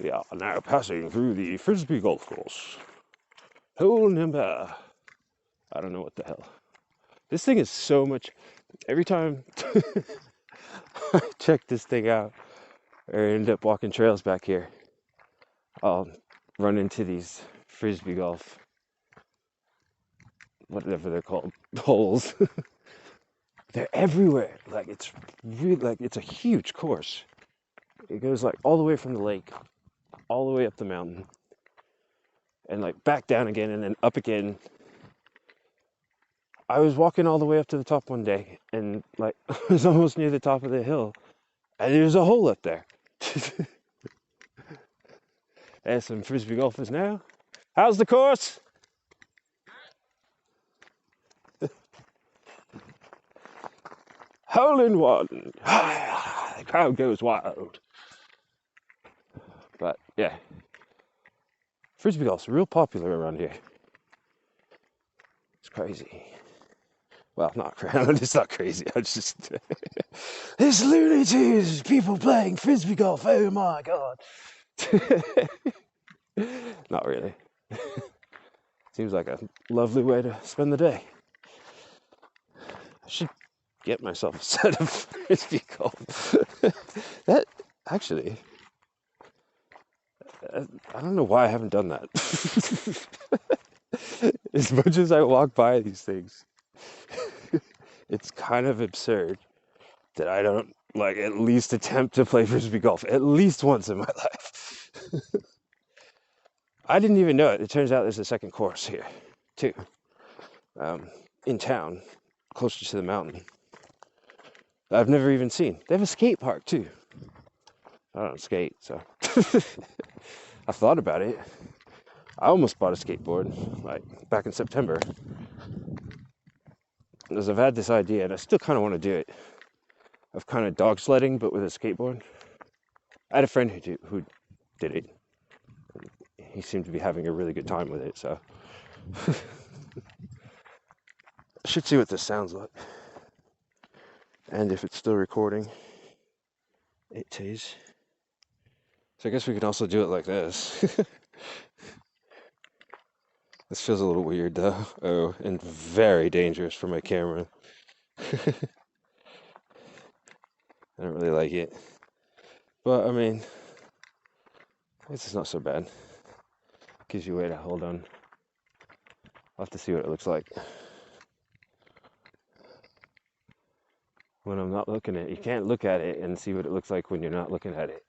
We are now passing through the Frisbee golf course. Hole number. I don't know what the hell. This thing is so much. Every time I check this thing out or end up walking trails back here, I'll run into these Frisbee golf, whatever they're called, holes. They're everywhere. Like it's really like it's a huge course. It goes like all the way from the lake, all the way up the mountain, and like back down again and then up again. I was walking all the way up to the top one day and like I was almost near the top of the hill and there's a hole up there. There's some Frisbee golfers now. How's the course? Hole in one. The crowd goes wild. But yeah, Frisbee golf's real popular around here. It's crazy. Well, not crazy. It's not crazy. I just it's Looney Tunes. People playing Frisbee golf. Oh my god. Not really. Seems like a lovely way to spend the day. I should get myself a set of Frisbee golf. That actually, I don't know why I haven't done that. As much as I walk by these things, it's kind of absurd that I don't like at least attempt to play Frisbee golf at least once in my life. I didn't even know it. It turns out there's a second course here, too, in town, closer to the mountain. I've never even seen. They have a skate park, too. I don't skate, so I've thought about it. I almost bought a skateboard, like, back in September. Because I've had this idea, and I still kind of want to do it, of kind of dog sledding, but with a skateboard. I had a friend who did it. He seemed to be having a really good time with it, so I should see what this sounds like. And if it's still recording, it is. So I guess we could also do it like this. This feels a little weird though. Oh, and very dangerous for my camera. I don't really like it. But I mean, this is not so bad. Gives you a way to hold on. I'll have to see what it looks like when I'm not looking at it. You can't look at it and see what it looks like when you're not looking at it.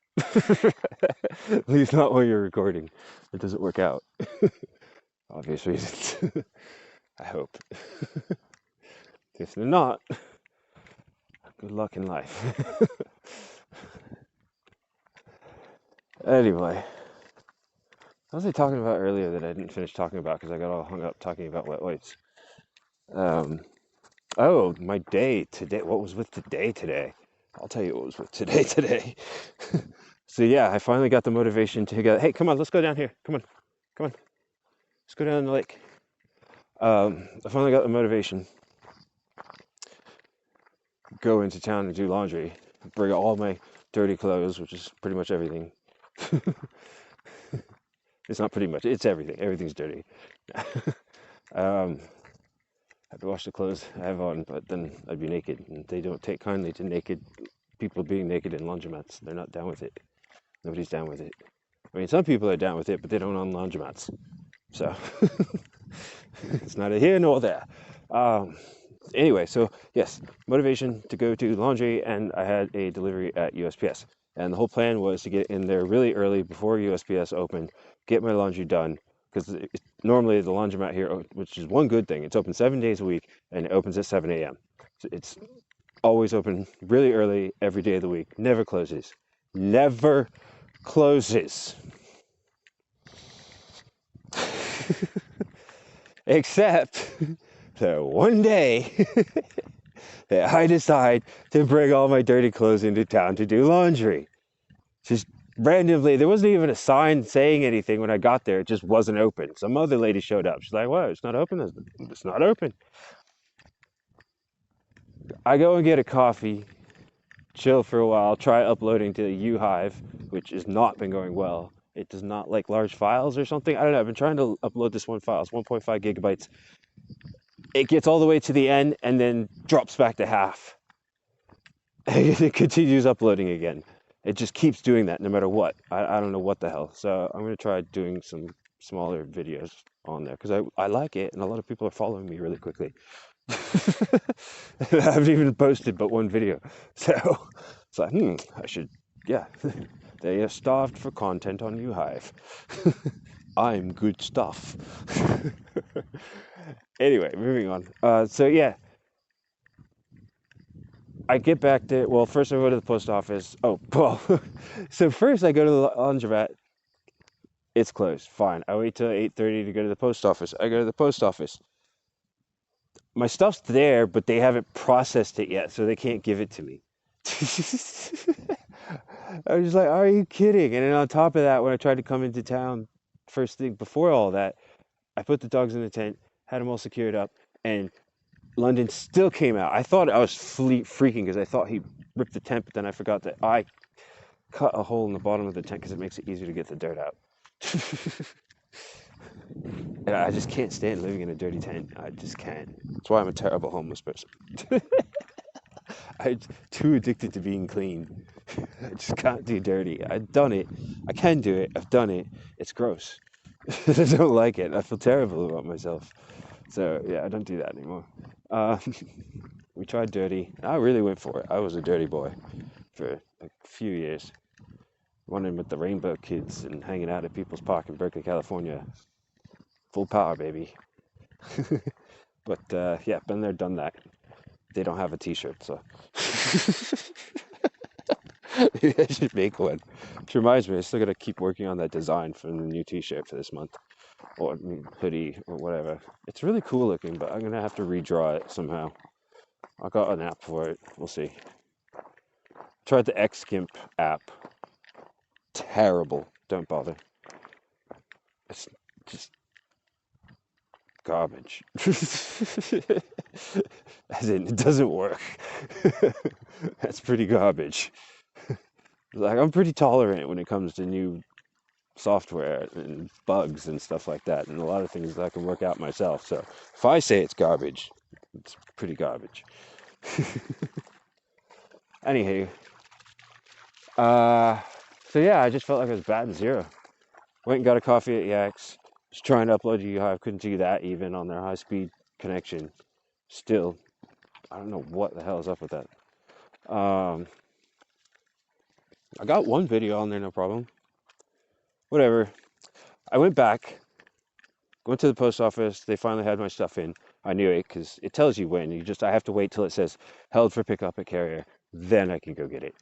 At least not when you're recording. It doesn't work out. Obvious reasons. I hope. If they're not, good luck in life. Anyway, what was I talking about earlier that I didn't finish talking about because I got all hung up talking about wet wipes? Oh, my day today. What was with today? I'll tell you what was with today. So yeah, I finally got the motivation to go, hey, come on, let's go down here. Come on. Let's go down the lake. I finally got the motivation. Go into town and do laundry. Bring all my dirty clothes, which is pretty much everything. It's not pretty much, it's everything. Everything's dirty. I have to wash the clothes I have on, but then I'd be naked. And they don't take kindly to naked people being naked in laundromats. They're not down with it. Nobody's down with it. I mean, some people are down with it, but they don't own laundromats. So it's neither here nor there. Anyway, so yes, motivation to go do laundry, and I had a delivery at USPS. And the whole plan was to get in there really early before USPS opened, get my laundry done, because normally the laundromat here, which is one good thing, it's open 7 days a week, and it opens at 7 a.m. So it's always open really early every day of the week, never closes. Never closes. Except that one day that I decide to bring all my dirty clothes into town to do laundry. Just randomly, there wasn't even a sign saying anything when I got there. It just wasn't open. Some other lady showed up. She's like, "What? It's not open? It's not open." I go and get a coffee, chill for a while, try uploading to the U Hive, which has not been going well. It does not like large files or something. I don't know. I've been trying to upload this one file. It's 1.5 gigabytes. It gets all the way to the end and then drops back to half. It continues uploading again. It just keeps doing that no matter what. I don't know what the hell. So I'm going to try doing some smaller videos on there because I like it and a lot of people are following me really quickly. I haven't even posted but one video. So it's like, I should, yeah. They are starved for content on UHive. I'm good stuff. Anyway, moving on. So yeah, I get back to, well, first I go to the post office. Oh, well, so first I go to the laundromat. It's closed. Fine. I wait till 8:30 to go to the post office. I go to the post office. My stuff's there, but they haven't processed it yet, so they can't give it to me. I was like, are you kidding? And then on top of that, when I tried to come into town first thing before all that, I put the dogs in the tent, had them all secured up, and London still came out. I thought I was freaking because I thought he ripped the tent, but then I forgot that I cut a hole in the bottom of the tent because it makes it easier to get the dirt out. And I just can't stand living in a dirty tent. I just can't. That's why I'm a terrible homeless person. I'm too addicted to being clean. I just can't do dirty. I've done it. I can do it. I've done it. It's gross. I don't like it. I feel terrible about myself. So yeah, I don't do that anymore. We tried dirty. I really went for it. I was a dirty boy for a few years. Running with the Rainbow Kids and hanging out at People's Park in Berkeley, California. Full power, baby. But yeah, been there, done that. They don't have a t-shirt, so maybe I should make one. Which reminds me, I still gotta keep working on that design for the new t-shirt for this month. Or hoodie or whatever. It's really cool looking, but I'm gonna have to redraw it somehow. I got an app for it. We'll see. Tried the Xgimp app. Terrible. Don't bother. It's just garbage. As in, it doesn't work. That's pretty garbage. Like, I'm pretty tolerant when it comes to new software and bugs and stuff like that, and a lot of things that I can work out myself. So if I say it's garbage, it's pretty garbage. Anywho, so yeah, I just felt like I was batting zero. Went and got a coffee at Yak's. Was trying to upload to UHive, couldn't do that even on their high-speed connection. Still, I don't know what the hell is up with that. I got one video on there, no problem. Whatever. I went back, went to the post office. They finally had my stuff in. I knew it because it tells you when. I have to wait till it says held for pickup at carrier. Then I can go get it.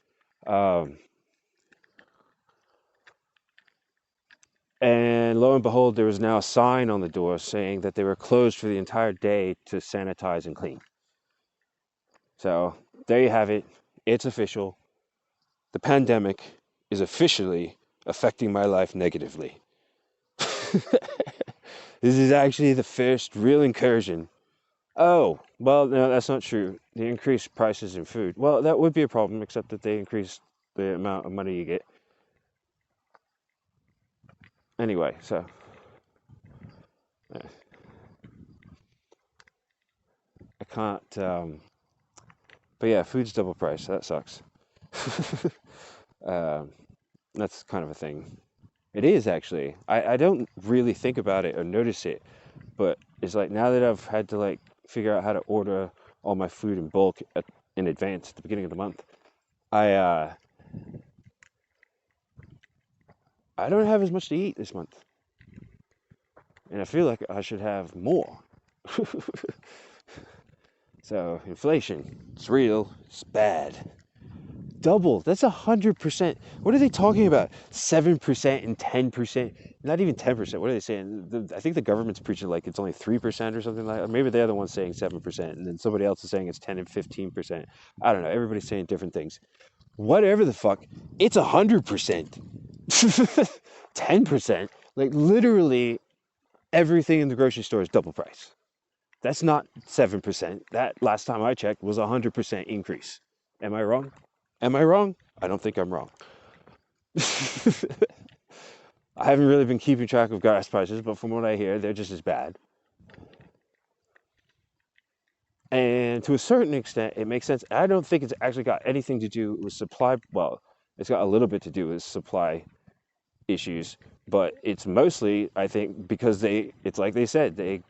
And lo and behold, there was now a sign on the door saying that they were closed for the entire day to sanitize and clean. So there you have it. It's official. The pandemic is officially affecting my life negatively. This is actually the first real incursion. Oh, well, no, that's not true. They increased prices in food. Well, that would be a problem, except that they increased the amount of money you get. Anyway, so I can't, but yeah, food's double price. So that sucks. That's kind of a thing. It is actually. I don't really think about it or notice it, but it's like now that I've had to like figure out how to order all my food in bulk in advance at the beginning of the month, I don't have as much to eat this month, and I feel like I should have more. So inflation, it's real, it's bad. Double. That's 100%. What are they talking about? 7% and 10%. Not even 10%. What are they saying? I think the government's preaching like it's only 3% or something like that. Maybe they're the ones saying 7%, and then somebody else is saying it's 10 and 15%. I don't know. Everybody's saying different things. Whatever the fuck, it's 100%. 10%. Like literally everything in the grocery store is double price. That's not 7%. That last time I checked was 100% increase. Am I wrong? Am I wrong? I don't think I'm wrong. I haven't really been keeping track of gas prices, but from what I hear, they're just as bad. And to a certain extent, it makes sense. I don't think it's actually got anything to do with supply. Well, it's got a little bit to do with supply issues, but it's mostly, I think, because it's like they said, they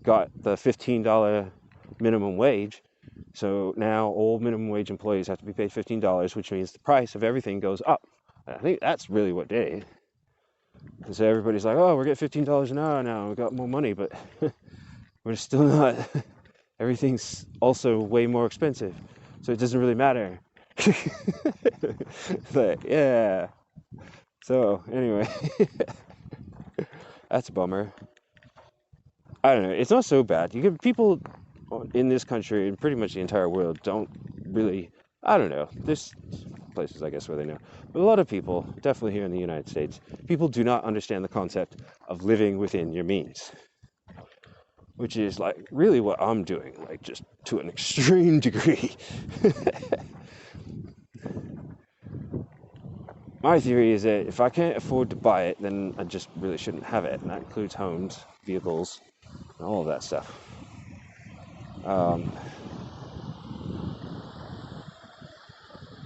got the $15 minimum wage. So now all minimum wage employees have to be paid $15, which means the price of everything goes up. And I think that's really what did it. Because everybody's like, oh, we're getting $15 an hour now, we got more money, but we're still not. Everything's also way more expensive, so it doesn't really matter. But yeah. So anyway, that's a bummer. I don't know. It's not so bad. You get people in this country and pretty much the entire world don't really. I don't know. There's places, I guess, where they know. But a lot of people, definitely here in the United States, people do not understand the concept of living within your means, which is like really what I'm doing, like just to an extreme degree. My theory is that if I can't afford to buy it, then I just really shouldn't have it, and that includes homes, vehicles, and all of that stuff.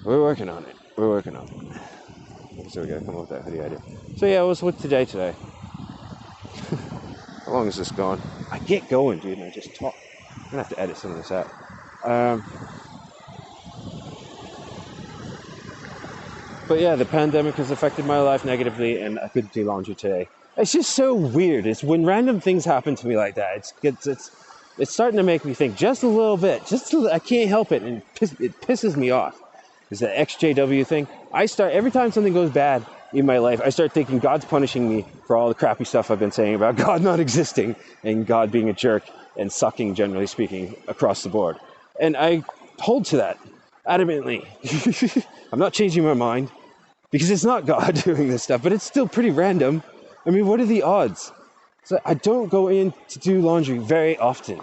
We're working on it. So we gotta come up with that hoodie idea. So yeah, what's today? How long is this going? I get going, dude, and I just talk. I'm gonna have to edit some of this out. But yeah, the pandemic has affected my life negatively, and I couldn't do laundry today. It's just so weird. It's when random things happen to me like that. It's starting to make me think just a little bit. I can't help it, and it pisses me off. It's the XJW thing. Every time something goes bad in my life, I start thinking God's punishing me for all the crappy stuff I've been saying about God not existing and God being a jerk and sucking, generally speaking, across the board. And I hold to that adamantly. I'm not changing my mind because it's not God doing this stuff, but it's still pretty random. I mean, what are the odds? So I don't go in to do laundry very often,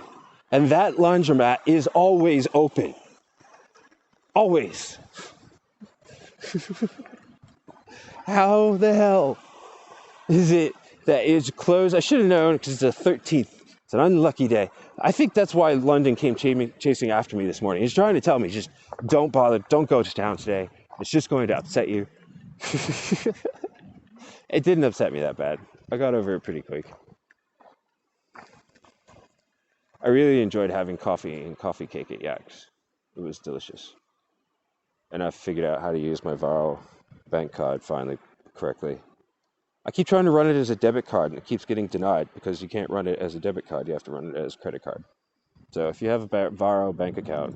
and that laundromat is always open. Always. How the hell is it that it's closed? I should have known because it's the 13th. It's an unlucky day. I think that's why London came chasing after me this morning. He's trying to tell me, just don't bother, don't go to town today. It's just going to upset you. It didn't upset me that bad. I got over it pretty quick. I really enjoyed having coffee and coffee cake at Yak's. It was delicious. And I figured out how to use my Varo bank card finally correctly. I keep trying to run it as a debit card, and it keeps getting denied because you can't run it as a debit card. You have to run it as a credit card. So if you have a Varo bank account,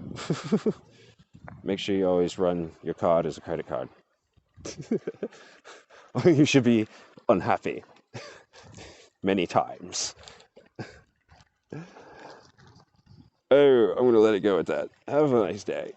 make sure you always run your card as a credit card. Or you should be unhappy many times. Oh, I'm going to let it go at that. Have a nice day.